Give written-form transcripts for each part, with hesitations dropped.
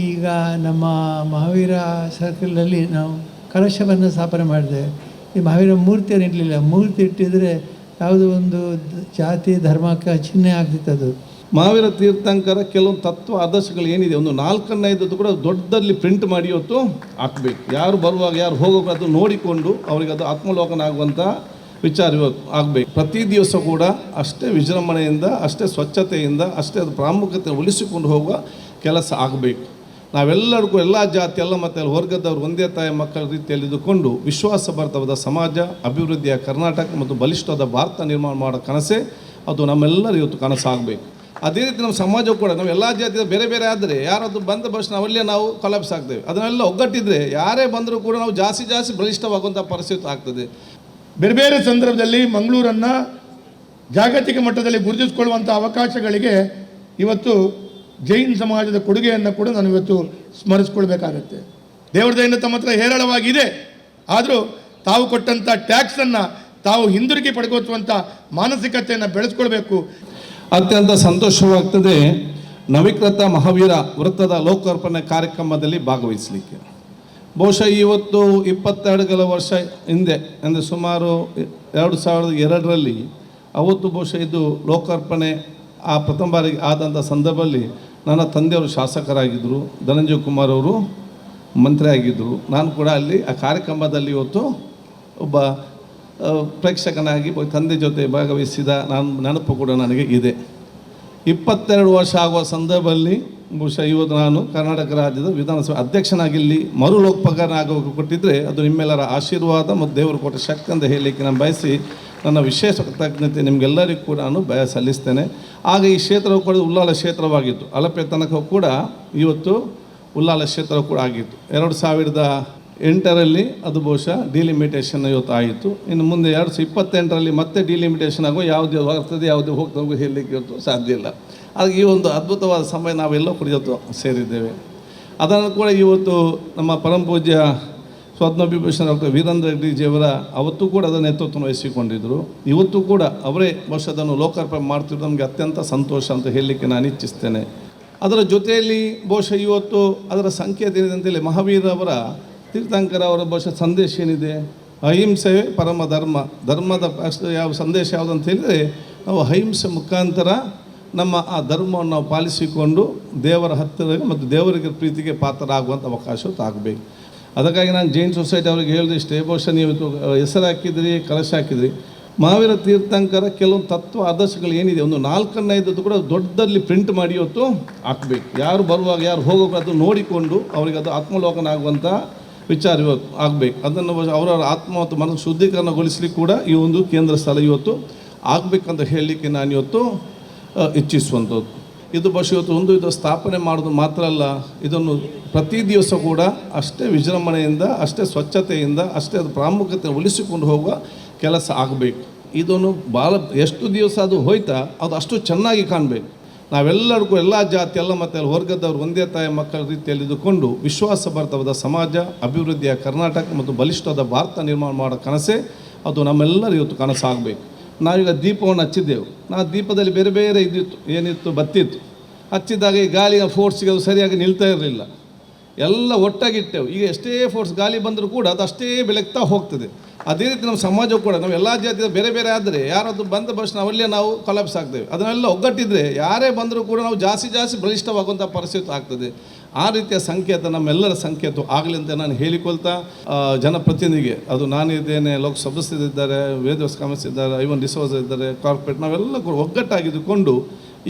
ಈಗ ನಮ್ಮ ಮಹಾವೀರ ಸರ್ಕಲ್ನಲ್ಲಿ ನಾವು ಕಲಶವನ್ನು ಸ್ಥಾಪನೆ ಮಾಡಿದ್ದೇವೆ. ಈ ಮಹಾವೀರ ಮೂರ್ತಿಯನ್ನು ಇಡಲಿಲ್ಲ. ಮೂರ್ತಿ ಇಟ್ಟಿದ್ರೆ ಯಾವುದೋ ಒಂದು ಜಾತಿ ಧರ್ಮಕ್ಕೆ ಚಿಹ್ನೆ ಆಗ್ತಿತ್ತು. ಅದು ಮಹಾವೀರ ತೀರ್ಥಂಕರ ಕೆಲವೊಂದು ತತ್ವ ಆದರ್ಶಗಳು ಏನಿದೆ, ಒಂದು 4-5 ಕೂಡ ದೊಡ್ಡದಲ್ಲಿ ಪ್ರಿಂಟ್ ಮಾಡಿ ಇವತ್ತು ಹಾಕಬೇಕು. ಯಾರು ಬರುವಾಗ ಯಾರು ಹೋಗೋಕೆ ಅದು ನೋಡಿಕೊಂಡು ಅವರಿಗೆ ಅದು ಆತ್ಮಲೋಕನ ಆಗುವಂಥ ವಿಚಾರ ಇವತ್ತು ಆಗಬೇಕು. ಪ್ರತಿ ದಿವಸ ಕೂಡ ಅಷ್ಟೇ ವಿಜೃಂಭಣೆಯಿಂದ, ಅಷ್ಟೇ ಸ್ವಚ್ಛತೆಯಿಂದ, ಅಷ್ಟೇ ಅದು ಪ್ರಾಮುಖ್ಯತೆ ಉಳಿಸಿಕೊಂಡು ಹೋಗುವ ಕೆಲಸ ಆಗಬೇಕು. ನಾವೆಲ್ಲರಿಗೂ ಎಲ್ಲ ಜಾತಿ ಎಲ್ಲ ಮತ್ತು ವರ್ಗದವರು ಒಂದೇ ತಾಯಿ ಮಕ್ಕಳ ರೀತಿಯಲ್ಲಿ ಇದ್ದುಕೊಂಡು ವಿಶ್ವಾಸಭರಿತವಾದ ಸಮಾಜ, ಅಭಿವೃದ್ಧಿಯ ಕರ್ನಾಟಕ ಮತ್ತು ಬಲಿಷ್ಠವಾದ ಭಾರತ ನಿರ್ಮಾಣ ಮಾಡೋ ಕನಸೇ ಅದು ನಮ್ಮೆಲ್ಲರೂ ಇವತ್ತು ಕನಸಾಗಬೇಕು. ಅದೇ ರೀತಿ ನಮ್ಮ ಸಮಾಜ ಕೂಡ ನಾವು ಎಲ್ಲ ಜಾತಿಯ ಬೇರೆ ಬೇರೆ ಆದರೆ ಯಾರದು ಬಂದ ಬಸ್ ನಾವಲ್ಲೇ ನಾವು ಕೊಲಾಪ್ಸ್ ಆಗ್ತೇವೆ. ಅದನ್ನೆಲ್ಲ ಒಗ್ಗಟ್ಟಿದ್ರೆ ಯಾರೇ ಬಂದರೂ ಕೂಡ ನಾವು ಜಾಸ್ತಿ ಬಲಿಷ್ಠವಾಗುವಂಥ ಪರಿಸ್ಥಿತಿ ಆಗ್ತದೆ. ಬೇರೆ ಬೇರೆ ಸಂದರ್ಭದಲ್ಲಿ ಮಂಗಳೂರನ್ನು ಜಾಗತಿಕ ಮಟ್ಟದಲ್ಲಿ ಗುರುತಿಸಿಕೊಳ್ಳುವಂಥ ಅವಕಾಶಗಳಿಗೆ ಇವತ್ತು ಜೈನ್ ಸಮಾಜದ ಕೊಡುಗೆಯನ್ನು ಕೂಡ ನಾನು ಇವತ್ತು ಸ್ಮರಿಸ್ಕೊಳ್ಬೇಕಾಗತ್ತೆ. ದೇವ್ರ ದಯೆಯಿಂದ ತಮ್ಮ ಹತ್ರ ಹೇರಳವಾಗಿದೆ. ಆದರೂ ತಾವು ಕೊಟ್ಟಂಥ ಟ್ಯಾಕ್ಸನ್ನು ತಾವು ಹಿಂದಿರುಗಿ ಪಡ್ಕೋಸುವಂಥ ಮಾನಸಿಕತೆಯನ್ನು ಬೆಳೆಸ್ಕೊಳ್ಬೇಕು. ಅತ್ಯಂತ ಸಂತೋಷವಾಗ್ತದೆ ನವೀಕೃತ ಮಹಾವೀರ ವೃತ್ತದ ಲೋಕಾರ್ಪಣೆ ಕಾರ್ಯಕ್ರಮದಲ್ಲಿ ಭಾಗವಹಿಸಲಿಕ್ಕೆ. ಬಹುಶಃ ಇವತ್ತು 22 ವರ್ಷ ಹಿಂದೆ ಅಂದರೆ ಸುಮಾರು 2002ರಲ್ಲಿ ಅವತ್ತು ಬಹುಶಃ ಇದು ಲೋಕಾರ್ಪಣೆ ಪ್ರಥಮ ಬಾರಿಗೆ ಆದಂಥ ಸಂದರ್ಭದಲ್ಲಿ ನನ್ನ ತಂದೆಯವರು ಶಾಸಕರಾಗಿದ್ದರು, ಧನಂಜಯ ಕುಮಾರ್ ಅವರು ಮಂತ್ರಿ ಆಗಿದ್ದರು. ನಾನು ಕೂಡ ಅಲ್ಲಿ ಆ ಕಾರ್ಯಕ್ರಮದಲ್ಲಿ ಇವತ್ತು ಒಬ್ಬ ಪ್ರೇಕ್ಷಕನಾಗಿ ತಂದೆ ಜೊತೆ ಭಾಗವಹಿಸಿದ ನೆನಪು ಕೂಡ ನನಗೆ ಇದೆ. 22 ವರ್ಷ ಆಗುವ ಸಂದರ್ಭದಲ್ಲಿ ಬಹುಶಃ ಇವತ್ತು ನಾನು ಕರ್ನಾಟಕ ರಾಜ್ಯದ ವಿಧಾನಸಭೆ ಅಧ್ಯಕ್ಷನಾಗಿಲ್ಲಿ ಮರು ಲೋಕಪಕರನಾಗೋಕೆ ಕೊಟ್ಟಿದ್ದರೆ ಅದು ನಿಮ್ಮೆಲ್ಲರ ಆಶೀರ್ವಾದ ಮತ್ತು ದೇವರು ಕೊಟ್ಟ ಶಕ್ತಿ ಅಂತ ಹೇಳಲಿಕ್ಕೆ ನಾನು ಬಯಸಿ ನನ್ನ ವಿಶೇಷ ಕೃತಜ್ಞತೆ ನಿಮಗೆಲ್ಲರಿಗೂ ಕೂಡ ನಾನು ಸಲ್ಲಿಸ್ತೇನೆ. ಆಗ ಈ ಕ್ಷೇತ್ರವು ಕೂಡ ಉಲ್ಲಾಲ ಕ್ಷೇತ್ರವಾಗಿತ್ತು. ಅಲಪೆ ತನಕ ಕೂಡ ಇವತ್ತು ಉಲ್ಲಾಲ ಕ್ಷೇತ್ರ ಕೂಡ ಆಗಿತ್ತು. 2008ರಲ್ಲಿ ಅದು ಬಹುಶಃ ಡಿಲಿಮಿಟೇಷನ್ ಇವತ್ತು ಆಯಿತು. ಇನ್ನು ಮುಂದೆ 2028ರಲ್ಲಿ ಮತ್ತೆ ಡಿಲಿಮಿಟೇಷನ್ ಆಗೋ ಯಾವುದೇ ಬರ್ತದೆ ಯಾವುದೇ ಹೋಗ್ತದೆ ಹೇಳಲಿಕ್ಕೆ ಇವತ್ತು ಸಾಧ್ಯ ಇಲ್ಲ. ಅದಕ್ಕೆ ಈ ಒಂದು ಅದ್ಭುತವಾದ ಸಮಯ ನಾವೆಲ್ಲ ಕೂಡ ಇವತ್ತು ಸೇರಿದ್ದೇವೆ. ಅದನ್ನು ಕೂಡ ಇವತ್ತು ನಮ್ಮ ಪರಮ ಪೂಜ್ಯ ಪದ್ಮವಿಭೂಷಣ ಡಾಕ್ಟರ್ ವೀರೇಂದ್ರ ಹೆಗ್ಗಡೆಯವರ ಅವತ್ತು ಕೂಡ ಅದನ್ನು ನೇತೃತ್ವವನ್ನು ವಹಿಸಿಕೊಂಡಿದ್ದರು. ಇವತ್ತು ಕೂಡ ಅವರೇ ಬಹುಶಃ ಅದನ್ನು ಲೋಕಾರ್ಪಣೆ ಮಾಡ್ತಿರೋದು ನಮಗೆ ಅತ್ಯಂತ ಸಂತೋಷ ಅಂತ ಹೇಳಲಿಕ್ಕೆ ನಾನು ಇಚ್ಛಿಸ್ತೇನೆ. ಅದರ ಜೊತೆಯಲ್ಲಿ ಬಹುಶಃ ಇವತ್ತು ಅದರ ಸಂಕೇತ ಏನಿದೆ ಅಂತೇಳಿ ಮಹಾವೀರ ಅವರ ತೀರ್ಥಂಕರ ಅವರ ಬಹುಶಃ ಸಂದೇಶ ಏನಿದೆ, ಅಹಿಂಸೆ ಪರಮ ಧರ್ಮದ ಯಾವ ಸಂದೇಶ ಯಾವುದಂತ ಹೇಳಿದರೆ ನಾವು ಅಹಿಂಸೆ ಮುಖಾಂತರ ನಮ್ಮ ಆ ಧರ್ಮವನ್ನು ನಾವು ಪಾಲಿಸಿಕೊಂಡು ದೇವರ ಹತ್ತಿರ ಮತ್ತು ದೇವರಿಗೆ ಪ್ರೀತಿಗೆ ಪಾತ್ರರಾಗುವಂಥ ಅವಕಾಶ ಆಗಬೇಕು. ಅದಕ್ಕಾಗಿ ನಾನು ಜೈನ್ ಸೊಸೈಟಿ ಅವರಿಗೆ ಹೇಳಿದೆ ಇಷ್ಟೇ, ಬಹುಶಃ ನೀವು ಹೆಸರು ಹಾಕಿದ್ರಿ, ಕಲಶ ಹಾಕಿದ್ರಿ. ಮಹಾವೀರ ತೀರ್ಥಂಕರ ಕೆಲವೊಂದು ತತ್ವ ಆದರ್ಶಗಳು ಏನಿದೆ, ಒಂದು 4-5 ಕೂಡ ದೊಡ್ಡದಲ್ಲಿ ಪ್ರಿಂಟ್ ಮಾಡಿ ಇವತ್ತು ಹಾಕಬೇಕು. ಯಾರು ಬರುವಾಗ ಯಾರು ಹೋಗೋಕೆ ಅದು ನೋಡಿಕೊಂಡು ಅವರಿಗೆ ಅದು ಆತ್ಮಲೋಕನ ಆಗುವಂಥ ವಿಚಾರ ಇವತ್ತು ಆಗಬೇಕು. ಅದನ್ನು ಅವರವರ ಆತ್ಮ ಮತ್ತು ಮನಸ್ಸು ಶುದ್ಧೀಕರಣಗೊಳಿಸಲಿಕ್ಕೆ ಕೂಡ ಈ ಒಂದು ಕೇಂದ್ರ ಸ್ಥಳ ಇವತ್ತು ಆಗಬೇಕಂತ ಹೇಳಲಿಕ್ಕೆ ನಾನು ಇವತ್ತು ಇಚ್ಛಿಸುವಂಥದ್ದು. ಇದು ಬಹುಶಃ ಇವತ್ತು ಇದು ಸ್ಥಾಪನೆ ಮಾಡೋದು ಮಾತ್ರ ಅಲ್ಲ, ಇದನ್ನು ಪ್ರತಿ ದಿವಸ ಕೂಡ ಅಷ್ಟೇ ವಿಜೃಂಭಣೆಯಿಂದ, ಅಷ್ಟೇ ಸ್ವಚ್ಛತೆಯಿಂದ, ಅಷ್ಟೇ ಅದು ಪ್ರಾಮುಖ್ಯತೆ ಉಳಿಸಿಕೊಂಡು ಹೋಗುವ ಕೆಲಸ ಆಗಬೇಕು. ಇದನ್ನು ಭಾಳ ಎಷ್ಟು ದಿವಸ ಅದು ಹೋಯ್ತಾ ಅದು ಅಷ್ಟು ಚೆನ್ನಾಗಿ ಕಾಣಬೇಕು. ನಾವೆಲ್ಲರಿಗೂ ಎಲ್ಲ ಜಾತಿ ಎಲ್ಲ ಮತ್ತು ವರ್ಗದವರು ಒಂದೇ ತಾಯಿ ಮಕ್ಕಳ ರೀತಿಯಲ್ಲಿ ಇದ್ದುಕೊಂಡು ವಿಶ್ವಾಸಭರಿತವಾದ ಸಮಾಜ, ಅಭಿವೃದ್ಧಿಯ ಕರ್ನಾಟಕ ಮತ್ತು ಬಲಿಷ್ಠವಾದ ಭಾರತ ನಿರ್ಮಾಣ ಮಾಡೋ ಕನಸೇ ಅದು ನಮ್ಮೆಲ್ಲರೂ ಇವತ್ತು ಕನಸಾಗಬೇಕು. ನಾವೀಗ ದೀಪವನ್ನು ಹಚ್ಚಿದ್ದೆವು. ದೀಪದಲ್ಲಿ ಬೇರೆ ಬೇರೆ ಇದ್ದಿತ್ತು, ಏನಿತ್ತು ಬತ್ತಿತ್ತು. ಹಚ್ಚಿದಾಗ ಈ ಗಾಳಿಯ ಫೋರ್ಸ್ಗೆ ಅದು ಸರಿಯಾಗಿ ನಿಲ್ತಾ ಇರಲಿಲ್ಲ. ಎಲ್ಲ ಒಟ್ಟಾಗಿಟ್ಟೆವು. ಈಗ ಎಷ್ಟೇ ಫೋರ್ಸ್ ಗಾಳಿ ಬಂದರೂ ಕೂಡ ಅದು ಅಷ್ಟೇ ಬೆಳಗ್ತಾ ಹೋಗ್ತದೆ. ಅದೇ ರೀತಿ ನಮ್ಮ ಸಮಾಜ ಕೂಡ ನಾವು ಎಲ್ಲ ಜಾತಿಯ ಬೇರೆ ಬೇರೆ ಆದರೆ ಯಾರದು ಬಂದ ಬಸ್ ನಾವಲ್ಲೇ ನಾವು ಕೊಲಾಪ್ಸ್ ಆಗ್ತೇವೆ. ಅದನ್ನೆಲ್ಲ ಒಗ್ಗಟ್ಟಿದ್ರೆ ಯಾರೇ ಬಂದರೂ ಕೂಡ ನಾವು ಜಾಸ್ತಿ ಬಲಿಷ್ಠವಾಗುವಂಥ ಪರಿಸ್ಥಿತಿ ಆಗ್ತದೆ. ಆ ರೀತಿಯ ಸಂಕೇತ ನಮ್ಮೆಲ್ಲರ ಸಂಕೇತ ಆಗಲಿ ಅಂತ ನಾನು ಹೇಳಿಕೊಳ್ತಾ, ಜನಪ್ರತಿನಿಧಿಗೆ ಅದು ನಾನಿದ್ದೇನೆ, ಲೋಕ ಸದಸ್ಯರಿದ್ದಾರೆ, ವೇದವ್ಯಾಸ ಕಾಮರ್ಸ್ ಇದ್ದಾರೆ, ಐವನ್ ಡಿಸೋಜ ಇದ್ದಾರೆ, ಕಾರ್ಪೊರೇಟ್, ನಾವೆಲ್ಲ ಕೂಡ ಒಗ್ಗಟ್ಟಾಗಿದ್ದುಕೊಂಡು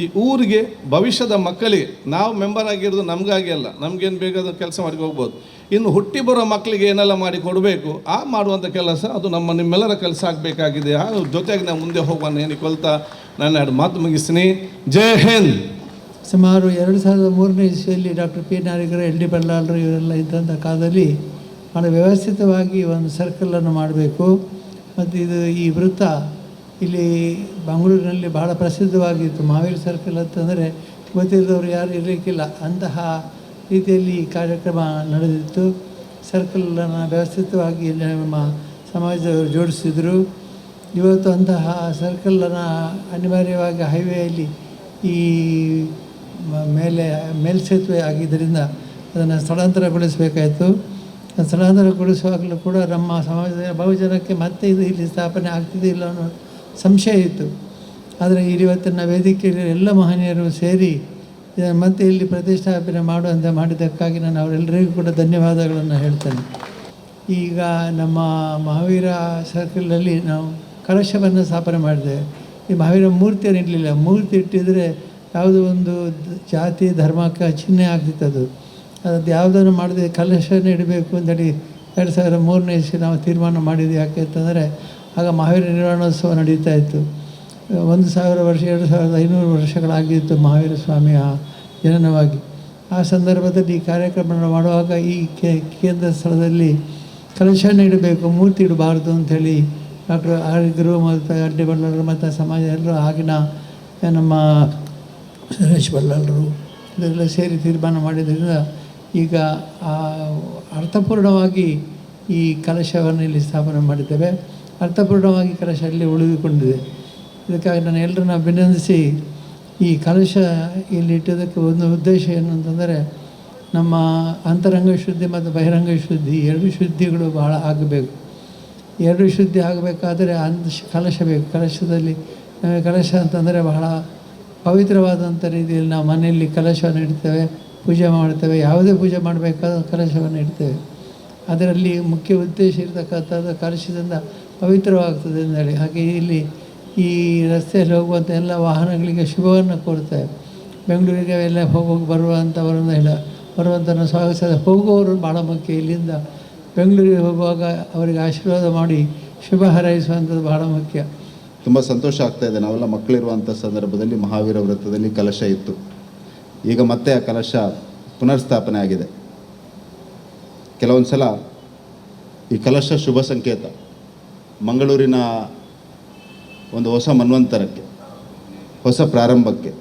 ಈ ಊರಿಗೆ ಭವಿಷ್ಯದ ಮಕ್ಕಳಿಗೆ ನಾವು ಮೆಂಬರ್ ಆಗಿರೋದು ನಮಗಾಗಿ ಅಲ್ಲ, ನಮಗೇನು ಬೇಕಾದ ಕೆಲಸ ಮಾಡಿ ಹೋಗ್ಬೋದು. ಇನ್ನು ಹುಟ್ಟಿ ಬರೋ ಮಕ್ಕಳಿಗೆ ಏನೆಲ್ಲ ಮಾಡಿ ಕೊಡಬೇಕು ಆ ಮಾಡುವಂಥ ಕೆಲಸ ಅದು ನಿಮ್ಮೆಲ್ಲರ ಕೆಲಸ ಆಗಬೇಕಾಗಿದೆ. ಆ ಜೊತೆಗೆ ನಾವು ಮುಂದೆ ಹೋಗೋಣ ಹೇಳಿಕೊಳ್ತಾ ನಾನು 2 ಮಾತು ಮುಗಿಸ್ತೀನಿ. ಜೈ ಹಿಂದ್. ಸುಮಾರು 2003ನೇ ಇಸ್ವಿಯಲ್ಲಿ ಡಾಕ್ಟರ್ ಪಿ ನಾರಿಗರ, ಎಲ್ ಡಿ ಬಲ್ಲಾಳರು ಇವರೆಲ್ಲ ಇದ್ದಂಥ ಕಾಲದಲ್ಲಿ ಭಾಳ ವ್ಯವಸ್ಥಿತವಾಗಿ ಒಂದು ಸರ್ಕಲನ್ನು ಮಾಡಬೇಕು. ಮತ್ತು ಈ ವೃತ್ತ ಇಲ್ಲಿ ಬೆಂಗಳೂರಿನಲ್ಲಿ ಬಹಳ ಪ್ರಸಿದ್ಧವಾಗಿತ್ತು. ಮಹಾವೀರ ಸರ್ಕಲ್ ಅಂತಂದರೆ ಗೊತ್ತಿದ್ದವರು ಯಾರು ಇರಲಿಕ್ಕಿಲ್ಲ, ಅಂತಹ ರೀತಿಯಲ್ಲಿ ಈ ಕಾರ್ಯಕ್ರಮ ನಡೆದಿತ್ತು. ಸರ್ಕಲನ್ನು ವ್ಯವಸ್ಥಿತವಾಗಿ ನಮ್ಮ ಸಮಾಜದವರು ಜೋಡಿಸಿದರು. ಇವತ್ತು ಅಂತಹ ಸರ್ಕಲನ್ನು ಅನಿವಾರ್ಯವಾಗಿ ಹೈವೇಯಲ್ಲಿ ಈ ಮೇಲ್ಸೇತುವೆ ಆಗಿದ್ದರಿಂದ ಅದನ್ನು ಸ್ಥಳಾಂತರಗೊಳಿಸಬೇಕಾಯಿತು. ಸ್ಥಳಾಂತರಗೊಳಿಸುವಾಗಲೂ ಕೂಡ ನಮ್ಮ ಸಮಾಜದ ಬಹುಜನಕ್ಕೆ ಮತ್ತೆ ಇದು ಇಲ್ಲಿ ಸ್ಥಾಪನೆ ಆಗ್ತಿದೆ ಇಲ್ಲ ಅನ್ನೋ ಸಂಶಯ ಇತ್ತು. ಆದರೆ ಇವತ್ತಿನ ವೇದಿಕೆಯಲ್ಲಿ ಎಲ್ಲ ಮಹನೀಯರು ಸೇರಿ ಇದನ್ನು ಮತ್ತೆ ಇಲ್ಲಿ ಪ್ರತಿಷ್ಠಾಪನೆ ಮಾಡುವಂತೆ ಮಾಡಿದ್ದಕ್ಕಾಗಿ ನಾನು ಅವರೆಲ್ಲರಿಗೂ ಕೂಡ ಧನ್ಯವಾದಗಳನ್ನು ಹೇಳ್ತೇನೆ. ಈಗ ನಮ್ಮ ಮಹಾವೀರ ಸರ್ಕಲಲ್ಲಿ ನಾವು ಕಲಶವನ್ನು ಸ್ಥಾಪನೆ ಮಾಡಿದ್ದೇವೆ. ಈ ಮಹಾವೀರ ಮೂರ್ತಿಯನ್ನು ಇಡಲಿಲ್ಲ. ಮೂರ್ತಿ ಇಟ್ಟಿದ್ರೆ ಯಾವುದೋ ಒಂದು ಜಾತಿ ಧರ್ಮಕ್ಕೆ ಚಿಹ್ನೆ ಆಗ್ತಿತ್ತು. ಅದು ಯಾವುದನ್ನು ಮಾಡದೆ ಕಲಶನ ಇಡಬೇಕು ಅಂತೇಳಿ 2003ನೇ ಇಸ್ವಿ ನಾವು ತೀರ್ಮಾನ ಮಾಡಿದ್ವಿ. ಯಾಕೆ ಅಂತಂದರೆ ಆಗ ಮಹಾವೀರ ನಿರ್ವಾಣೋತ್ಸವ ನಡೀತಾ ಇತ್ತು. 1000 ವರ್ಷ 2500 ವರ್ಷಗಳಾಗಿತ್ತು ಮಹಾವೀರ ಸ್ವಾಮಿಯ ಜನನವಾಗಿ. ಆ ಸಂದರ್ಭದಲ್ಲಿ ಈ ಕಾರ್ಯಕ್ರಮವನ್ನು ಮಾಡುವಾಗ ಈ ಕೇಂದ್ರ ಸ್ಥಳದಲ್ಲಿ ಕಲಶನ ಇಡಬೇಕು, ಮೂರ್ತಿ ಇಡಬಾರ್ದು ಅಂಥೇಳಿ ಡಾಕ್ಟರ್ ಆರ್ಗರು ಮತ್ತು ಅಡ್ಡಿ ಬಳ್ಳಾರರು ಮತ್ತು ಸಮಾಜ ಎಲ್ಲರೂ ಆಗಿನ ನಮ್ಮ ಸುರೇಶ್ ಬಳ್ಳಾರರು ಇದೆಲ್ಲ ಸೇರಿ ತೀರ್ಮಾನ ಮಾಡಿದ್ದರಿಂದ ಈಗ ಅರ್ಥಪೂರ್ಣವಾಗಿ ಈ ಕಲಶವನ್ನು ಇಲ್ಲಿ ಸ್ಥಾಪನೆ ಮಾಡಿದ್ದೇವೆ. ಅರ್ಥಪೂರ್ಣವಾಗಿ ಕಲಶ ಇಲ್ಲಿ ಉಳಿದುಕೊಂಡಿದೆ. ಇದಕ್ಕಾಗಿ ನಾನು ಎಲ್ಲರನ್ನ ಅಭಿನಂದಿಸಿ ಈ ಕಲಶ ಇಲ್ಲಿ ಇಟ್ಟೋದಕ್ಕೆ ಒಂದು ಉದ್ದೇಶ ಏನು ಅಂತಂದರೆ ನಮ್ಮ ಅಂತರಂಗ ಶುದ್ಧಿ ಮತ್ತು ಬಹಿರಂಗ ಶುದ್ಧಿ ಎರಡು ಶುದ್ಧಿಗಳು ಬಹಳ ಆಗಬೇಕು. ಎರಡು ಶುದ್ಧಿ ಆಗಬೇಕಾದರೆ ಕಲಶ ಬೇಕು. ಕಲಶ ಅಂತಂದರೆ ಬಹಳ ಪವಿತ್ರವಾದಂಥ ರೀತಿಯಲ್ಲಿ ನಾವು ಮನೆಯಲ್ಲಿ ಕಲಶವನ್ನು ಇಡ್ತೇವೆ, ಪೂಜೆ ಮಾಡ್ತೇವೆ. ಯಾವುದೇ ಪೂಜೆ ಮಾಡಬೇಕಾದ ಕಲಶವನ್ನು ಇಡ್ತೇವೆ. ಅದರಲ್ಲಿ ಮುಖ್ಯ ಉದ್ದೇಶ ಇರತಕ್ಕಂಥದ್ದು ಕಲಶದಿಂದ ಪವಿತ್ರವಾಗ್ತದೆ ಅಂತೇಳಿ. ಹಾಗೆ ಇಲ್ಲಿ ಈ ರಸ್ತೆಯಲ್ಲಿ ಹೋಗುವಂಥ ಎಲ್ಲ ವಾಹನಗಳಿಗೆ ಶುಭವನ್ನು ಕೋರ್ತೇವೆ. ಬೆಂಗಳೂರಿಗೆ ಎಲ್ಲ ಬರುವಂಥವ್ರನ್ನ ಸ್ವಾಗತಿಸಿದ ಹೋಗುವವರು ಭಾಳ ಮುಖ್ಯ. ಇಲ್ಲಿಂದ ಬೆಂಗಳೂರಿಗೆ ಹೋಗುವಾಗ ಅವರಿಗೆ ಆಶೀರ್ವಾದ ಮಾಡಿ ಶುಭ ಹಾರೈಸುವಂಥದ್ದು ಬಹಳ ಮುಖ್ಯ. ತುಂಬ ಸಂತೋಷ ಆಗ್ತಾಯಿದೆ. ನಾವೆಲ್ಲ ಮಕ್ಕಳಿರುವಂಥ ಸಂದರ್ಭದಲ್ಲಿ ಮಹಾವೀರ ವೃತ್ತದಲ್ಲಿ ಕಲಶ ಇತ್ತು. ಈಗ ಮತ್ತೆ ಆ ಕಲಶ ಪುನರ್ಸ್ಥಾಪನೆ ಆಗಿದೆ. ಕೆಲವೊಂದು ಸಲ ಈ ಕಲಶ ಶುಭ ಸಂಕೇತ. ಮಂಗಳೂರಿನ ಒಂದು ಹೊಸ ಮನ್ವಂತರಕ್ಕೆ, ಹೊಸ ಪ್ರಾರಂಭಕ್ಕೆ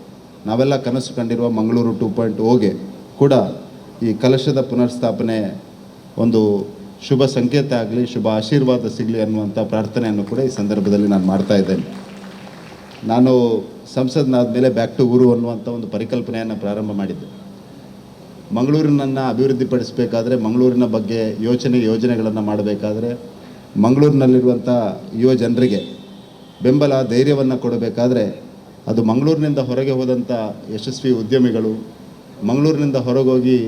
ನಾವೆಲ್ಲ ಕನಸು ಕಂಡಿರುವ ಮಂಗಳೂರು 2.0ಗೆ ಕೂಡ ಈ ಕಲಶದ ಪುನರ್ಸ್ಥಾಪನೆ ಒಂದು ಶುಭ ಸಂಕೇತ ಆಗಲಿ, ಶುಭ ಆಶೀರ್ವಾದ ಸಿಗಲಿ ಅನ್ನುವಂಥ ಪ್ರಾರ್ಥನೆಯನ್ನು ಕೂಡ ಈ ಸಂದರ್ಭದಲ್ಲಿ ನಾನು ಮಾಡ್ತಾ ಇದ್ದೇನೆ. ನಾನು ಸಂಸದನಾದ ಮೇಲೆ ಬ್ಯಾಕ್ ಟು ಊರು ಅನ್ನುವಂಥ ಒಂದು ಪರಿಕಲ್ಪನೆಯನ್ನು ಪ್ರಾರಂಭ ಮಾಡಿದ್ದೆ. ಮಂಗಳೂರಿನನ್ನು ಅಭಿವೃದ್ಧಿಪಡಿಸಬೇಕಾದ್ರೆ, ಮಂಗಳೂರಿನ ಬಗ್ಗೆ ಯೋಜನೆಗಳನ್ನು ಮಾಡಬೇಕಾದ್ರೆ, ಮಂಗಳೂರಿನಲ್ಲಿರುವಂಥ ಯುವ ಜನರಿಗೆ ಬೆಂಬಲ ಧೈರ್ಯವನ್ನು ಕೊಡಬೇಕಾದ್ರೆ ಅದು ಮಂಗಳೂರಿನಿಂದ ಹೊರಗೆ ಹೋದಂಥ ಯಶಸ್ವಿ ಉದ್ಯಮಿಗಳು, ಮಂಗಳೂರಿನಿಂದ ಹೊರಗೋಗಿ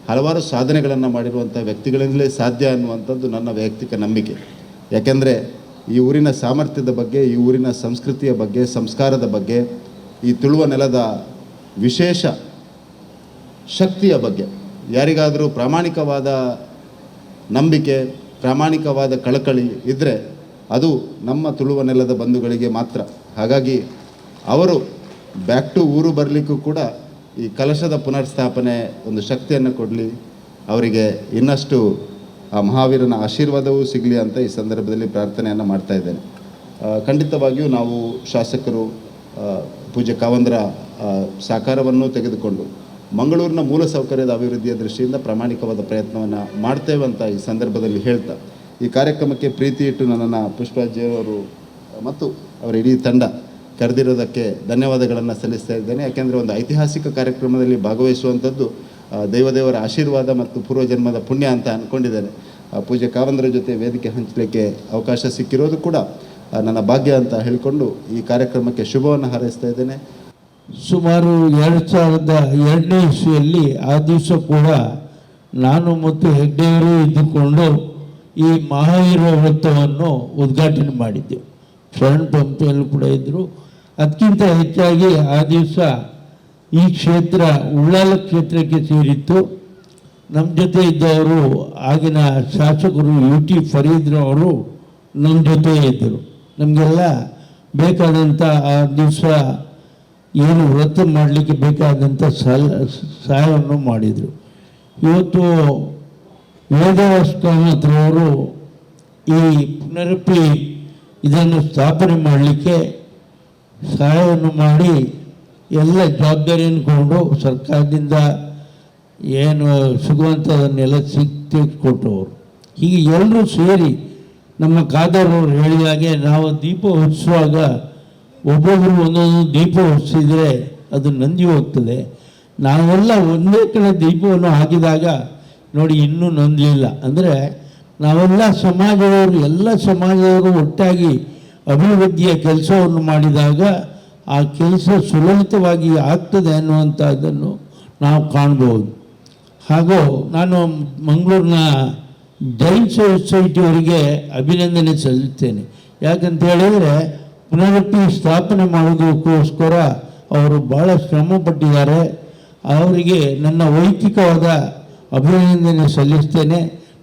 ಹಲವಾರು ಸಾಧನೆಗಳನ್ನು ಮಾಡಿರುವಂಥ ವ್ಯಕ್ತಿಗಳಿಂದಲೇ ಸಾಧ್ಯ ಅನ್ನುವಂಥದ್ದು ನನ್ನ ವೈಯಕ್ತಿಕ ನಂಬಿಕೆ. ಯಾಕೆಂದರೆ ಈ ಊರಿನ ಸಾಮರ್ಥ್ಯದ ಬಗ್ಗೆ, ಈ ಊರಿನ ಸಂಸ್ಕೃತಿಯ ಬಗ್ಗೆ, ಸಂಸ್ಕಾರದ ಬಗ್ಗೆ, ಈ ತುಳುವ ನೆಲದ ವಿಶೇಷ ಶಕ್ತಿಯ ಬಗ್ಗೆ ಯಾರಿಗಾದರೂ ಪ್ರಾಮಾಣಿಕವಾದ ನಂಬಿಕೆ, ಪ್ರಾಮಾಣಿಕವಾದ ಕಳಕಳಿ ಇದ್ದರೆ ಅದು ನಮ್ಮ ತುಳುವ ನೆಲದ ಬಂಧುಗಳಿಗೆ ಮಾತ್ರ. ಹಾಗಾಗಿ ಅವರು ಬ್ಯಾಕ್ ಟು ಊರು ಬರಲಿಕ್ಕೂ ಕೂಡ ಈ ಕಲಶದ ಪುನರ್ಸ್ಥಾಪನೆ ಒಂದು ಶಕ್ತಿಯನ್ನು ಕೊಡಲಿ, ಅವರಿಗೆ ಇನ್ನಷ್ಟು ಆ ಮಹಾವೀರನ ಆಶೀರ್ವಾದವೂ ಸಿಗಲಿ ಅಂತ ಈ ಸಂದರ್ಭದಲ್ಲಿ ಪ್ರಾರ್ಥನೆಯನ್ನು ಮಾಡ್ತಾ ಇದ್ದೇನೆ. ಖಂಡಿತವಾಗಿಯೂ ನಾವು ಶಾಸಕರು ಪೂಜ್ಯ ಕಾವಂದ್ರ ಸಹಕಾರವನ್ನು ತೆಗೆದುಕೊಂಡು ಮಂಗಳೂರಿನ ಮೂಲಸೌಕರ್ಯದ ಅಭಿವೃದ್ಧಿಯ ದೃಷ್ಟಿಯಿಂದ ಪ್ರಾಮಾಣಿಕವಾದ ಪ್ರಯತ್ನವನ್ನು ಮಾಡ್ತೇವೆ ಅಂತ ಈ ಸಂದರ್ಭದಲ್ಲಿ ಹೇಳ್ತಾ, ಈ ಕಾರ್ಯಕ್ರಮಕ್ಕೆ ಪ್ರೀತಿ ಇಟ್ಟು ನನ್ನನ್ನು ಪುಷ್ಪಾಜಿಯವರು ಮತ್ತು ಅವರ ಇಡೀ ತಂಡ ಕರೆದಿರೋದಕ್ಕೆ ಧನ್ಯವಾದಗಳನ್ನು ಸಲ್ಲಿಸ್ತಾ ಇದ್ದೇನೆ. ಯಾಕೆಂದರೆ ಒಂದು ಐತಿಹಾಸಿಕ ಕಾರ್ಯಕ್ರಮದಲ್ಲಿ ಭಾಗವಹಿಸುವಂಥದ್ದು ದೇವದೇವರ ಆಶೀರ್ವಾದ ಮತ್ತು ಪೂರ್ವಜನ್ಮದ ಪುಣ್ಯ ಅಂತ ಅಂದ್ಕೊಂಡಿದ್ದೇನೆ. ಪೂಜ್ಯ ಕಾವಂದ್ರ ಜೊತೆ ವೇದಿಕೆ ಹಂಚಲಿಕ್ಕೆ ಅವಕಾಶ ಸಿಕ್ಕಿರೋದು ಕೂಡ ನನ್ನ ಭಾಗ್ಯ ಅಂತ ಹೇಳಿಕೊಂಡು ಈ ಕಾರ್ಯಕ್ರಮಕ್ಕೆ ಶುಭವನ್ನು ಹಾರೈಸ್ತಾ ಇದ್ದೇನೆ. ಸುಮಾರು 2002ನೇ ಇಸ್ವಿಯಲ್ಲಿ ಆ ದಿವಸ ಕೂಡ ನಾನು ಮತ್ತು ಹೆಗ್ಡೆಯವರು ಇದ್ದುಕೊಂಡು ಈ ಮಹಾವೀರ ವೃತ್ತವನ್ನು ಉದ್ಘಾಟನೆ ಮಾಡಿದ್ದೆವು. ಶರಣ್ ಪಂಪಿಯಲ್ಲೂ ಕೂಡ ಇದ್ದರು. ಅದಕ್ಕಿಂತ ಹೆಚ್ಚಾಗಿ ಆ ದಿವಸ ಈ ಕ್ಷೇತ್ರ ಉಳ್ಳಾಲ ಕ್ಷೇತ್ರಕ್ಕೆ ಸೇರಿತ್ತು. ನಮ್ಮ ಜೊತೆ ಇದ್ದವರು ಆಗಿನ ಶಾಸಕರು UT ಫರೀದ್ರವರು ನಮ್ಮ ಜೊತೆ ಇದ್ದರು. ನಮಗೆಲ್ಲ ಬೇಕಾದಂಥ ಆ ದಿವಸ ಏನು ವೃತ್ತ ಮಾಡಲಿಕ್ಕೆ ಬೇಕಾದಂಥ ಸಹಾಯವನ್ನು ಮಾಡಿದರು. ಇವತ್ತು ವೇದವ್ಯಾಸ ಕಾಮತ್ರವರು ಈ ಪುನರಪಿ ಇದನ್ನು ಸ್ಥಾಪನೆ ಮಾಡಲಿಕ್ಕೆ ಸಹಾಯವನ್ನು ಮಾಡಿ ಎಲ್ಲ ಜವಾಬ್ದಾರಿಯನ್ನು ಕೊಂಡು ಸರ್ಕಾರದಿಂದ ಏನು ಸಿಗುವಂಥದನ್ನೆಲ್ಲ ತೆಗೆದುಕೊಟ್ಟವರು. ಹೀಗೆ ಎಲ್ಲರೂ ಸೇರಿ ನಮ್ಮ ಕಾದರವರು ಹೇಳಿದಾಗೆ ನಾವು ದೀಪ ಹೊತ್ತಿಸುವಾಗ ಒಬ್ಬೊಬ್ಬರು ಒಂದೊಂದು ದೀಪ ಹೊತ್ತಿಸಿದರೆ ಅದು ನಂದಿ ಹೋಗ್ತದೆ. ನಾವೆಲ್ಲ ಒಂದೇ ಕಡೆ ದೀಪವನ್ನು ಹಾಕಿದಾಗ ನೋಡಿ ಇನ್ನೂ ನೊಂದಲಿಲ್ಲ. ಅಂದರೆ ನಾವೆಲ್ಲ ಸಮಾಜದವರು, ಎಲ್ಲ ಸಮಾಜದವರು ಒಟ್ಟಾಗಿ ಅಭಿವೃದ್ಧಿಯ ಕೆಲಸವನ್ನು ಮಾಡಿದಾಗ ಆ ಕೆಲಸ ಸುಲಲಿತವಾಗಿ ಆಗ್ತದೆ ಅನ್ನುವಂಥದ್ದನ್ನು ನಾವು ಕಾಣ್ಬೋದು. ಹಾಗೂ ನಾನು ಮಂಗಳೂರಿನ ಜೈನ್ ಸೊಸೈಟಿಯವರಿಗೆ ಅಭಿನಂದನೆ ಸಲ್ಲಿಸ್ತೇನೆ. ಯಾಕಂತ ಹೇಳಿದರೆ ಪುನರಪಿ ಸ್ಥಾಪನೆ ಮಾಡೋದಕ್ಕೋಸ್ಕರ ಅವರು ಭಾಳ ಶ್ರಮಪಟ್ಟಿದ್ದಾರೆ. ಅವರಿಗೆ ನನ್ನ ವೈಯಕ್ತಿಕವಾದ ಅಭಿನಂದನೆ ಸಲ್ಲಿಸ್ತೇನೆ.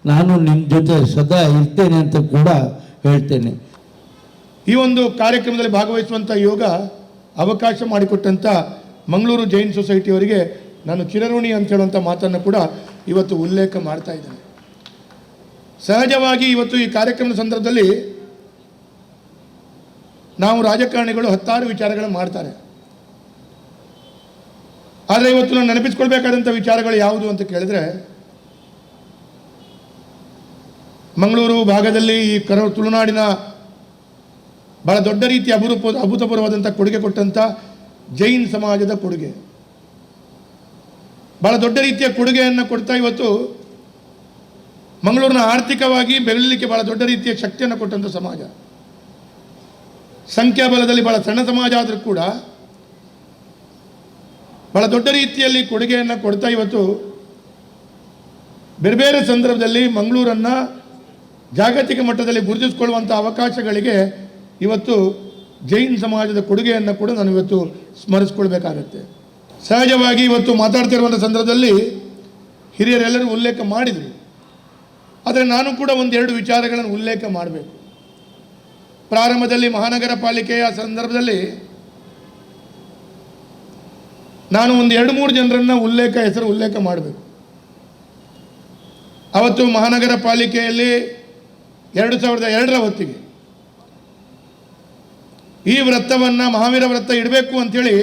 ನಾನು ನಿಮ್ಮ ಜೊತೆ ಸದಾ ಇರ್ತೇನೆ ಅಂತ ಕೂಡ ಹೇಳ್ತೇನೆ. ಈ ಒಂದು ಕಾರ್ಯಕ್ರಮದಲ್ಲಿ ಭಾಗವಹಿಸುವಂಥ ಯೋಗ ಅವಕಾಶ ಮಾಡಿಕೊಟ್ಟಂಥ ಮಂಗಳೂರು ಜೈನ್ ಸೊಸೈಟಿಯವರಿಗೆ ನಾನು ಚಿರಋಣಿ ಅಂತ ಹೇಳುವಂಥ ಮಾತನ್ನು ಕೂಡ ಇವತ್ತು ಉಲ್ಲೇಖ ಮಾಡ್ತಾ ಇದ್ದೇನೆ. ಸಹಜವಾಗಿ ಇವತ್ತು ಈ ಕಾರ್ಯಕ್ರಮದ ಸಂದರ್ಭದಲ್ಲಿ ನಾವು ರಾಜಕಾರಣಿಗಳು ಹತ್ತಾರು ವಿಚಾರಗಳನ್ನು ಮಾಡ್ತಾರೆ. ಆದರೆ ಇವತ್ತು ನಾನು ನೆನಪಿಸ್ಕೊಳ್ಬೇಕಾದಂಥ ವಿಚಾರಗಳು ಯಾವುದು ಅಂತ ಕೇಳಿದ್ರೆ, ಮಂಗಳೂರು ಭಾಗದಲ್ಲಿ ಈ ತುಳುನಾಡಿನ ಬಹಳ ದೊಡ್ಡ ರೀತಿಯ ಅಭೂತಪೂರ್ವವಾದಂಥ ಕೊಡುಗೆ ಕೊಟ್ಟಂಥ ಜೈನ್ ಸಮಾಜದ ಕೊಡುಗೆ, ಬಹಳ ದೊಡ್ಡ ರೀತಿಯ ಕೊಡುಗೆಯನ್ನು ಕೊಡ್ತಾ ಇವತ್ತು ಮಂಗಳೂರಿನ ಆರ್ಥಿಕವಾಗಿ ಬೆಳೆಯಲಿಕ್ಕೆ ಬಹಳ ದೊಡ್ಡ ರೀತಿಯ ಶಕ್ತಿಯನ್ನು ಕೊಟ್ಟಂಥ ಸಮಾಜ. ಸಂಖ್ಯಾಬಲದಲ್ಲಿ ಬಹಳ ಸಣ್ಣ ಸಮಾಜ ಆದರೂ ಕೂಡ ಬಹಳ ದೊಡ್ಡ ರೀತಿಯಲ್ಲಿ ಕೊಡುಗೆಯನ್ನು ಕೊಡ್ತಾ ಇವತ್ತು ಬೇರೆ ಬೇರೆ ಸಂದರ್ಭದಲ್ಲಿ ಮಂಗಳೂರನ್ನು ಜಾಗತಿಕ ಮಟ್ಟದಲ್ಲಿ ಗುರುತಿಸಿಕೊಳ್ಳುವಂಥ ಅವಕಾಶಗಳಿಗೆ ಇವತ್ತು ಜೈನ್ ಸಮಾಜದ ಕೊಡುಗೆಯನ್ನು ಕೂಡ ನಾನು ಇವತ್ತು ಸ್ಮರಿಸ್ಕೊಳ್ಬೇಕಾಗತ್ತೆ. ಸಹಜವಾಗಿ ಇವತ್ತು ಮಾತಾಡ್ತಿರುವಂಥ ಸಂದರ್ಭದಲ್ಲಿ ಹಿರಿಯರೆಲ್ಲರೂ ಉಲ್ಲೇಖ ಮಾಡಿದರು. ಆದರೆ ನಾನು ಕೂಡ ಒಂದೆರಡು ವಿಚಾರಗಳನ್ನು ಉಲ್ಲೇಖ ಮಾಡಬೇಕು. ಪ್ರಾರಂಭದಲ್ಲಿ ಮಹಾನಗರ ಪಾಲಿಕೆಯ ಸಂದರ್ಭದಲ್ಲಿ ನಾನು ಒಂದು 2-3 ಜನರನ್ನು ಹೆಸರು ಉಲ್ಲೇಖ ಮಾಡಬೇಕು. ಅವತ್ತು ಮಹಾನಗರ ಪಾಲಿಕೆಯಲ್ಲಿ 2002ರ ಹೊತ್ತಿಗೆ ಈ ವ್ರತವನ್ನು ಮಹಾವೀರ ವ್ರತ ಇಡಬೇಕು ಅಂಥೇಳಿ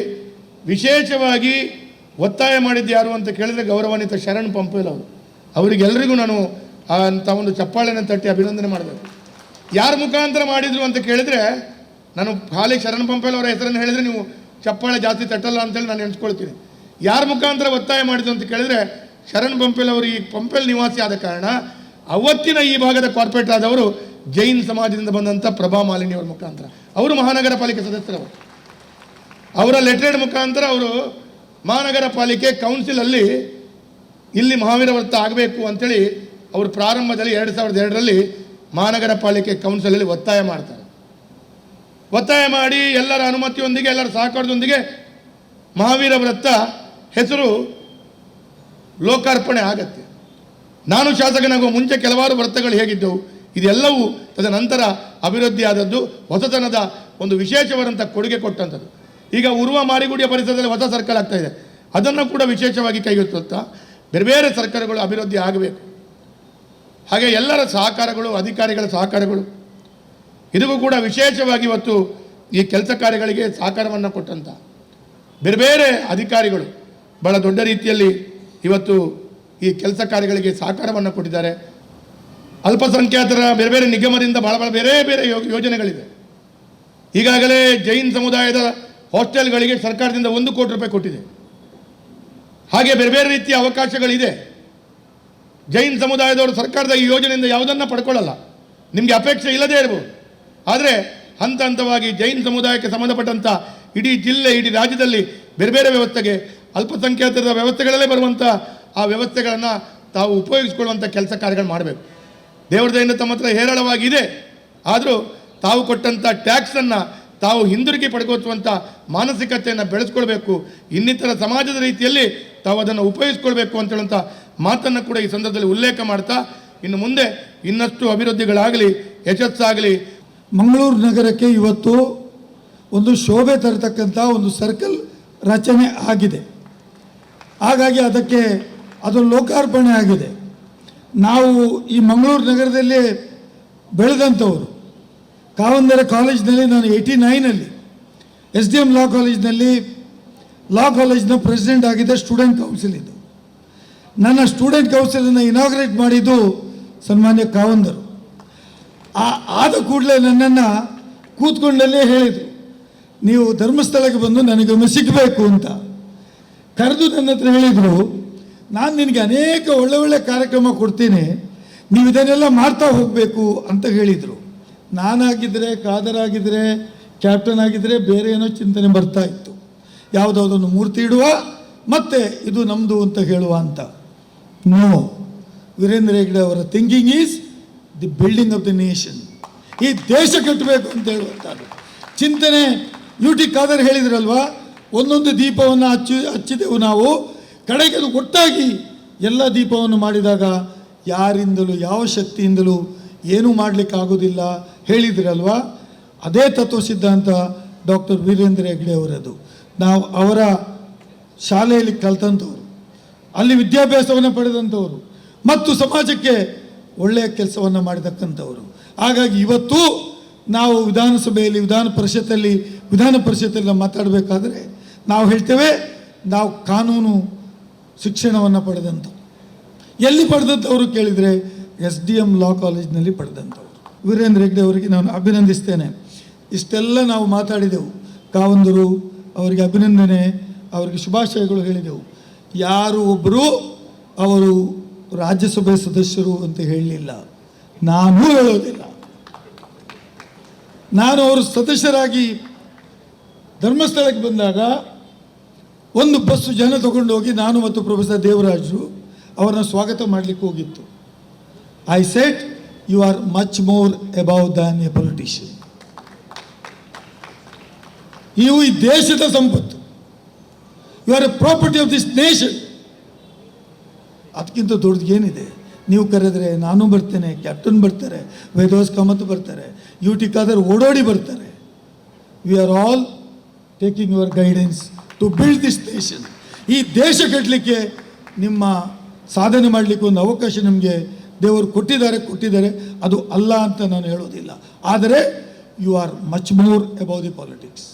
ವಿಶೇಷವಾಗಿ ಒತ್ತಾಯ ಮಾಡಿದ್ದು ಯಾರು ಅಂತ ಕೇಳಿದರೆ ಗೌರವಾನ್ವಿತ ಶರಣ್ ಪಂಪೇಲ್ ಅವರು. ಅವರಿಗೆಲ್ಲರಿಗೂ ನಾನು ಅಂಥ ಒಂದು ಚಪ್ಪಾಳೆಯನ್ನು ತಟ್ಟಿ ಅಭಿನಂದನೆ ಮಾಡಬೇಕು. ಯಾರ ಮುಖಾಂತರ ಮಾಡಿದರು ಅಂತ ಕೇಳಿದರೆ, ನಾನು ಖಾಲಿ ಶರಣ್ ಪಂಪೇಲ್ ಅವರ ಹೆಸರನ್ನು ಹೇಳಿದರೆ ನೀವು ಚಪ್ಪಾಳೆ ಜಾಸ್ತಿ ತಟ್ಟಲ್ಲ ಅಂತೇಳಿ ನಾನು ನೆನೆಸ್ಕೊಳ್ತೀನಿ. ಯಾರ ಮುಖಾಂತರ ಒತ್ತಾಯ ಮಾಡಿದ್ರು ಅಂತ ಕೇಳಿದರೆ, ಶರಣ್ ಪಂಪೇಲ್ ಅವರು ಈ ಪಂಪೇಲ್ ನಿವಾಸಿ ಆದ ಕಾರಣ ಅವತ್ತಿನ ಈ ಭಾಗದ ಕಾರ್ಪೊರೇಟ್ ಆದವರು ಜೈನ್ ಸಮಾಜದಿಂದ ಬಂದಂಥ ಪ್ರಭಾ ಮಾಲಿನಿ ಅವರ ಮುಖಾಂತರ, ಅವರು ಮಹಾನಗರ ಪಾಲಿಕೆ ಸದಸ್ಯರವರು, ಅವರ ಲೆಟರ್ಡ್ ಮುಖಾಂತರ ಅವರು ಮಹಾನಗರ ಪಾಲಿಕೆ ಕೌನ್ಸಿಲಲ್ಲಿ ಇಲ್ಲಿ ಮಹಾವೀರ ವ್ರತ ಆಗಬೇಕು ಅಂಥೇಳಿ ಅವರು ಪ್ರಾರಂಭದಲ್ಲಿ 2002ರಲ್ಲಿ ಮಹಾನಗರ ಪಾಲಿಕೆ ಕೌನ್ಸಿಲಲ್ಲಿ ಒತ್ತಾಯ ಮಾಡ್ತಾರೆ. ಒತ್ತಾಯ ಮಾಡಿ ಎಲ್ಲರ ಅನುಮತಿಯೊಂದಿಗೆ, ಎಲ್ಲರ ಸಹಕಾರದೊಂದಿಗೆ ಮಹಾವೀರ ವ್ರತ ಹೆಸರು ಲೋಕಾರ್ಪಣೆ ಆಗತ್ತೆ. ನಾನು ಶಾಸಕನಾಗುವ ಮುಂಚೆ ಕೆಲವಾರು ವ್ರತಗಳು ಹೇಗಿದ್ದವು, ಇದೆಲ್ಲವೂ ತದನಂತರ ಅಭಿವೃದ್ಧಿ ಆದದ್ದು, ಹೊಸತನದ ಒಂದು ವಿಶೇಷವಾದಂಥ ಕೊಡುಗೆ ಕೊಟ್ಟಂಥದ್ದು. ಈಗ ಉರುವ ಮಾರಿಗುಡಿಯ ಪರಿಸರದಲ್ಲಿ ಹೊಸ ಸರ್ಕಲ್ ಆಗ್ತಾ ಇದೆ, ಅದನ್ನು ಕೂಡ ವಿಶೇಷವಾಗಿ ಕೈಗೆತ್ತಿಸುತ್ತಾ ಬೇರೆ ಬೇರೆ ಸರ್ಕಾರಗಳು ಅಭಿವೃದ್ಧಿ ಆಗಬೇಕು. ಹಾಗೆ ಎಲ್ಲರ ಸಹಕಾರಗಳು, ಅಧಿಕಾರಿಗಳ ಸಹಕಾರಗಳು, ಇದಕ್ಕೂ ಕೂಡ ವಿಶೇಷವಾಗಿ ಇವತ್ತು ಈ ಕೆಲಸ ಕಾರ್ಯಗಳಿಗೆ ಸಹಕಾರವನ್ನು ಕೊಟ್ಟಂಥ ಬೇರೆ ಬೇರೆ ಅಧಿಕಾರಿಗಳು ಬಹಳ ದೊಡ್ಡ ರೀತಿಯಲ್ಲಿ ಇವತ್ತು ಈ ಕೆಲಸ ಕಾರ್ಯಗಳಿಗೆ ಸಹಕಾರವನ್ನು ಕೊಟ್ಟಿದ್ದಾರೆ. ಅಲ್ಪಸಂಖ್ಯಾತರ ಬೇರೆ ಬೇರೆ ನಿಗಮದಿಂದ ಬಹಳ ಬೇರೆ ಬೇರೆ ಯೋಜನೆಗಳಿದೆ. ಈಗಾಗಲೇ ಜೈನ್ ಸಮುದಾಯದ ಹಾಸ್ಟೆಲ್ಗಳಿಗೆ ಸರ್ಕಾರದಿಂದ 1 ಕೋಟಿ ರೂಪಾಯಿ ಕೊಟ್ಟಿದೆ. ಹಾಗೆ ಬೇರೆ ಬೇರೆ ರೀತಿಯ ಅವಕಾಶಗಳಿದೆ. ಜೈನ್ ಸಮುದಾಯದವರು ಸರ್ಕಾರದ ಈ ಯೋಜನೆಯಿಂದ ಯಾವುದನ್ನು ಪಡ್ಕೊಳ್ಳಲ್ಲ, ನಿಮಗೆ ಅಪೇಕ್ಷೆ ಇಲ್ಲದೇ ಇರ್ಬೋದು. ಆದರೆ ಹಂತ ಹಂತವಾಗಿ ಜೈನ್ ಸಮುದಾಯಕ್ಕೆ ಸಂಬಂಧಪಟ್ಟಂಥ ಇಡೀ ಜಿಲ್ಲೆ, ಇಡೀ ರಾಜ್ಯದಲ್ಲಿ ಬೇರೆ ಬೇರೆ ವ್ಯವಸ್ಥೆಗೆ, ಅಲ್ಪಸಂಖ್ಯಾತರ ವ್ಯವಸ್ಥೆಗಳಲ್ಲೇ ಬರುವಂಥ ಆ ವ್ಯವಸ್ಥೆಗಳನ್ನು ತಾವು ಉಪಯೋಗಿಸ್ಕೊಳ್ಳುವಂಥ ಕೆಲಸ ಕಾರ್ಯಗಳು ಮಾಡಬೇಕು. ದೇವರ ದಯೆಯಿಂದ ತಮ್ಮ ಹತ್ರ ಹೇರಳವಾಗಿದೆ. ಆದರೂ ತಾವು ಕೊಟ್ಟಂಥ ಟ್ಯಾಕ್ಸನ್ನು ತಾವು ಹಿಂದಿರುಗಿ ಪಡ್ಕೋಸುವಂಥ ಮಾನಸಿಕತೆಯನ್ನು ಬೆಳೆಸ್ಕೊಳ್ಬೇಕು. ಇನ್ನಿತರ ಸಮಾಜದ ರೀತಿಯಲ್ಲಿ ತಾವು ಅದನ್ನು ಉಪಯೋಗಿಸ್ಕೊಳ್ಬೇಕು ಅಂತ ಹೇಳುವಂಥ ಮಾತನ್ನು ಕೂಡ ಈ ಸಂದರ್ಭದಲ್ಲಿ ಉಲ್ಲೇಖ ಮಾಡ್ತಾ, ಇನ್ನು ಮುಂದೆ ಇನ್ನಷ್ಟು ಅಭಿವೃದ್ಧಿಗಳಾಗಲಿ, ಯಶಸ್ಸಾಗಲಿ. ಮಂಗಳೂರು ನಗರಕ್ಕೆ ಇವತ್ತು ಒಂದು ಶೋಭೆ ತರತಕ್ಕಂಥ ಒಂದು ಸರ್ಕಲ್ ರಚನೆ ಆಗಿದೆ. ಹಾಗಾಗಿ ಅದು ಲೋಕಾರ್ಪಣೆ ಆಗಿದೆ. ನಾವು ಈ ಮಂಗಳೂರು ನಗರದಲ್ಲಿ ಬೆಳೆದಂಥವರು, ಕಾವಂದರ ಕಾಲೇಜಿನಲ್ಲಿ ನಾನು 89ನಲ್ಲಿ SDM ಲಾ ಕಾಲೇಜಿನಲ್ಲಿ ಲಾ ಕಾಲೇಜಿನ ಪ್ರೆಸಿಡೆಂಟ್ ಆಗಿದ್ದ ಸ್ಟೂಡೆಂಟ್ ಕೌನ್ಸಿಲ್ ಇದ್ದು, ನನ್ನ ಸ್ಟೂಡೆಂಟ್ ಕೌನ್ಸಿಲನ್ನು ಇನಾಗ್ರೇಟ್ ಮಾಡಿದ್ದು ಸನ್ಮಾನ್ಯ ಕಾವಂದರು. ಆದ ಕೂಡಲೇ ನನ್ನನ್ನು ಕೂತ್ಕೊಂಡಲ್ಲೇ ಹೇಳಿದರು, ನೀವು ಧರ್ಮಸ್ಥಳಕ್ಕೆ ಬಂದು ನನಗೊಮ್ಮೆ ಸಿಗಬೇಕು ಅಂತ. ಕರೆದು ನನ್ನ ಹತ್ರ ಹೇಳಿದರು, ನಾನು ನಿನಗೆ ಅನೇಕ ಒಳ್ಳೆ ಒಳ್ಳೆ ಕಾರ್ಯಕ್ರಮ ಕೊಡ್ತೀನಿ, ನೀವು ಇದನ್ನೆಲ್ಲ ಮಾಡ್ತಾ ಹೋಗಬೇಕು ಅಂತ ಹೇಳಿದರು. ನಾನಾಗಿದ್ದರೆ, ಖಾದರ್ ಆಗಿದ್ದರೆ, ಕ್ಯಾಪ್ಟನ್ ಆಗಿದ್ದರೆ ಬೇರೆ ಏನೋ ಚಿಂತನೆ ಬರ್ತಾ ಇತ್ತು. ಯಾವುದಾದೊಂದು ಮೂರ್ತಿ ಇಡುವ, ಮತ್ತೆ ಇದು ನಮ್ಮದು ಅಂತ ಹೇಳುವ ಅಂತ. ನೋ, ವೀರೇಂದ್ರ ಹೆಗ್ಗಡೆ ಅವರ thinking is the building of the nation. ಈ ದೇಶ ಕಟ್ಟಬೇಕು ಅಂತ ಹೇಳುವಂಥದ್ದು ಚಿಂತನೆ. UT ಖಾದರ್ ಹೇಳಿದ್ರಲ್ವಾ, ಒಂದೊಂದು ದೀಪವನ್ನು ಹಚ್ಚಿದೆವು ನಾವು, ಕಡೆಗೆ ಅದು ಒಟ್ಟಾಗಿ ಎಲ್ಲ ದೀಪವನ್ನು ಮಾಡಿದಾಗ ಯಾರಿಂದಲೂ ಯಾವ ಶಕ್ತಿಯಿಂದಲೂ ಏನೂ ಮಾಡಲಿಕ್ಕಾಗೋದಿಲ್ಲ ಹೇಳಿದ್ರಲ್ವಾ. ಅದೇ ತತ್ವ ಸಿದ್ಧಾಂತ ಡಾಕ್ಟರ್ ವೀರೇಂದ್ರ ಹೆಗ್ಗಡೆ ಅವರದು. ನಾವು ಅವರ ಶಾಲೆಯಲ್ಲಿ ಕಲ್ತಂಥವ್ರು, ಅಲ್ಲಿ ವಿದ್ಯಾಭ್ಯಾಸವನ್ನು ಪಡೆದಂಥವರು ಮತ್ತು ಸಮಾಜಕ್ಕೆ ಒಳ್ಳೆಯ ಕೆಲಸವನ್ನು ಮಾಡಿದಕ್ಕಂಥವರು. ಹಾಗಾಗಿ ಇವತ್ತು ನಾವು ವಿಧಾನಸಭೆಯಲ್ಲಿ, ವಿಧಾನ ಪರಿಷತ್ತಲ್ಲಿ ನಾವು ಮಾತಾಡಬೇಕಾದ್ರೆ ನಾವು ಹೇಳ್ತೇವೆ, ನಾವು ಕಾನೂನು ಶಿಕ್ಷಣವನ್ನು ಪಡೆದಂಥವ್ರು. ಎಲ್ಲಿ ಪಡೆದಂಥವರು ಕೇಳಿದರೆ SDM ಲಾ ಕಾಲೇಜ್ನಲ್ಲಿ ಪಡೆದಂಥವ್ರು. ವೀರೇಂದ್ರ ಹೆಗ್ಗಡೆ ಅವರಿಗೆ ನಾನು ಅಭಿನಂದಿಸ್ತೇನೆ. ಇಷ್ಟೆಲ್ಲ ನಾವು ಮಾತಾಡಿದೆವು. ಕಾವಂದರು ಅವರಿಗೆ ಅಭಿನಂದನೆ, ಅವರಿಗೆ ಶುಭಾಶಯಗಳು ಹೇಳಿದೆವು. ಯಾರು ಒಬ್ಬರು ಅವರು ರಾಜ್ಯಸಭೆ ಸದಸ್ಯರು ಅಂತ ಹೇಳಲಿಲ್ಲ, ನಾನೂ ಹೇಳೋದಿಲ್ಲ. ನಾನು ಅವರು ಸದಸ್ಯರಾಗಿ ಧರ್ಮಸ್ಥಳಕ್ಕೆ ಬಂದಾಗ ಒಂದು ಬಸ್ಸು ಜನ ತಗೊಂಡೋಗಿ ನಾನು ಮತ್ತು ಪ್ರೊಫೆಸರ್ ದೇವರಾಜರು ಅವರನ್ನ ಸ್ವಾಗತ ಮಾಡಲಿಕ್ಕೆ ಹೋಗಿತ್ತು. I said, you are much more above than a politician. ನೀವು ಈ ದೇಶದ ಸಂಪತ್ತು, you are a property of this nation. ಅದಕ್ಕಿಂತ ದೊಡ್ಡದೇನಿದೆ? ನೀವು ಕರೆದರೆ ನಾನು ಬರ್ತೇನೆ, ಕ್ಯಾಪ್ಟನ್ ಬರ್ತಾರೆ, ವೇದವಾಸ್ ಕಾಮತ್ ಬರ್ತಾರೆ, UT ಖಾದರ್ ಓಡೋಡಿ ಬರ್ತಾರೆ. We are all taking your guidance to build this nation. ಈ ದೇಶ ಕಟ್ಟಲಿಕ್ಕೆ, ನಿಮ್ಮ ಸಾಧನೆ ಮಾಡಲಿಕ್ಕೆ ಒಂದು ಅವಕಾಶ ನಿಮಗೆ ದೇವರು ಕೊಟ್ಟಿದ್ದಾರೆ. ಅದು ಅಲ್ಲ ಅಂತ ನಾನು ಹೇಳೋದಿಲ್ಲ. ಆದರೆ you are much more above the politics.